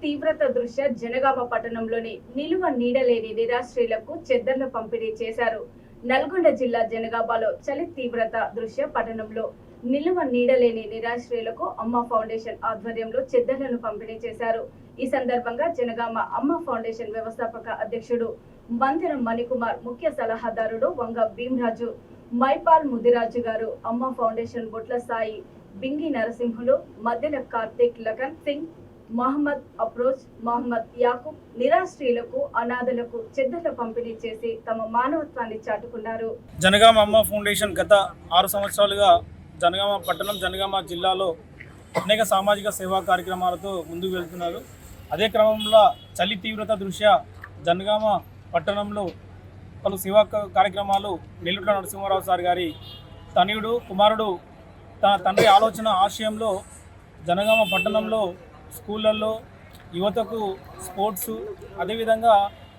తీవ్రత దృష్ట్యా జనగామ పట్టణంలోని నిలువ నీడలేని నిరాశ్రయులకు చెద్దర్లు పంపిణీ చేశారు. నల్గొండ జిల్లా జనగామలో చలి తీవ్రత దృష్ట్యా పట్టణంలో నిలువ నీడలేని నిరాశ్రయులకు అమ్మ ఫౌండేషన్ ఆధ్వర్యంలో చెద్దర్లను పంపిణీ చేశారు. ఈ సందర్భంగా జనగామ అమ్మ ఫౌండేషన్ వ్యవస్థాపక అధ్యక్షుడు మందిరం మణికుమార్, ముఖ్య సలహాదారుడు వంగ భీమరాజు, మైపాల్ ముదిరాజు గారు, అమ్మ ఫౌండేషన్ బొట్ల సాయి, బింగి నరసింహులు, మధ్యల కార్తిక్, లఖన్ సింగ్, మహమ్మద్ అప్రోచ్, మహమ్మద్ యాకూబ్ నిరాశ్రయులకు, అనాథలకు చెద్దర్ల పంపిణీ చేసి తమ మానవత్వాన్ని చాటుకున్నారు. జనగామ అమ్మ ఫౌండేషన్ గత 6 సంవత్సరాలుగా జనగామ పట్టణం, జనగామ జిల్లాలో అనేక సామాజిక సేవా కార్యక్రమాలతో ముందుకు వెళ్తున్నారు. అదే క్రమంలో చలి తీవ్రత దృష్ట్యా జనగామ పట్టణంలో పలు సేవా కార్యక్రమాలు నెల్లుట్ల నరసింహారావు సార్ గారి తనయుడు కుమారుడు తన తండ్రి ఆలోచన ఆశయంలో జనగామ పట్టణంలో స్కూళ్ళల్లో యువతకు స్పోర్ట్స్, అదేవిధంగా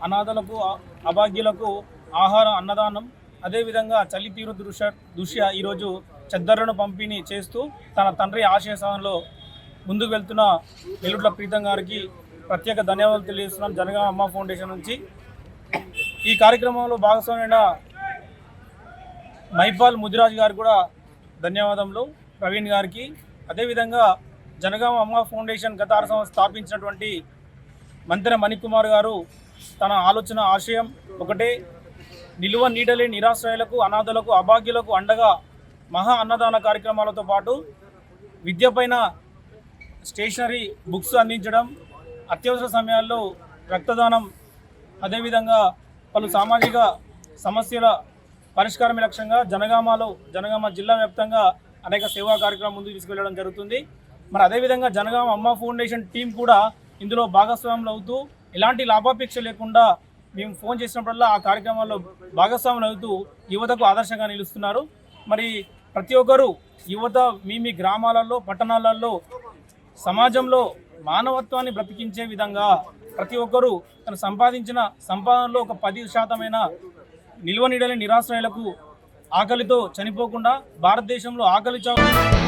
అనాథలకు, అభాగ్యులకు ఆహార అన్నదానం, అదేవిధంగా చలి తీవ్ర దృష్ట్యా ఈరోజు చెద్దర్లను పంపిణీ చేస్తూ తన తండ్రి ఆశయ సాధనలో ముందుకు వెళ్తున్న నెల్లుట్ల ప్రీతం గారికి ప్రత్యేక ధన్యవాదాలు తెలియజేస్తున్నాం జనగామ అమ్మ ఫౌండేషన్ నుంచి. ఈ కార్యక్రమంలో భాగస్వామ్యమైన మైపాల్ ముదిరాజు గారికి కూడా ధన్యవాదములు, ప్రవీణ్ గారికి. అదేవిధంగా జనగామ అమ్మ ఫౌండేషన్ గత 6 సంవత్సరాలు స్థాపించినటువంటి మంత్రి మణికుమార్ గారు తన ఆలోచన ఆశయం ఒకటే, నిలువ నీడలే నిరాశ్రయులకు, అనాథలకు, అభాగ్యులకు అండగా మహా అన్నదాన కార్యక్రమాలతో పాటు విద్యపైన స్టేషనరీ బుక్స్ అందించడం, అత్యవసర సమయాల్లో రక్తదానం, అదేవిధంగా పలు సామాజిక సమస్యల పరిష్కారం లక్ష్యంగా జనగామ జిల్లా వ్యాప్తంగా అనేక సేవా కార్యక్రమం ముందుకు తీసుకెళ్లడం జరుగుతుంది. మరి అదేవిధంగా జనగామ అమ్మ ఫౌండేషన్ టీం కూడా ఇందులో భాగస్వాములు అవుతూ ఎలాంటి లాభాపేక్ష లేకుండా మేము ఫోన్ చేసినప్పుడల్లా ఆ కార్యక్రమాల్లో భాగస్వాములు అవుతూ యువతకు ఆదర్శంగా నిలుస్తున్నారు. మరి ప్రతి ఒక్కరూ యువత మీ గ్రామాలలో, పట్టణాలలో, సమాజంలో మానవత్వాన్ని బ్రతికించే విధంగా ప్రతి ఒక్కరూ తను సంపాదించిన సంపాదనలో ఒక 10% నిల్వ నీడని నిరాశ్రయులకు, ఆకలితో చనిపోకుండా భారతదేశంలో ఆకలి చావు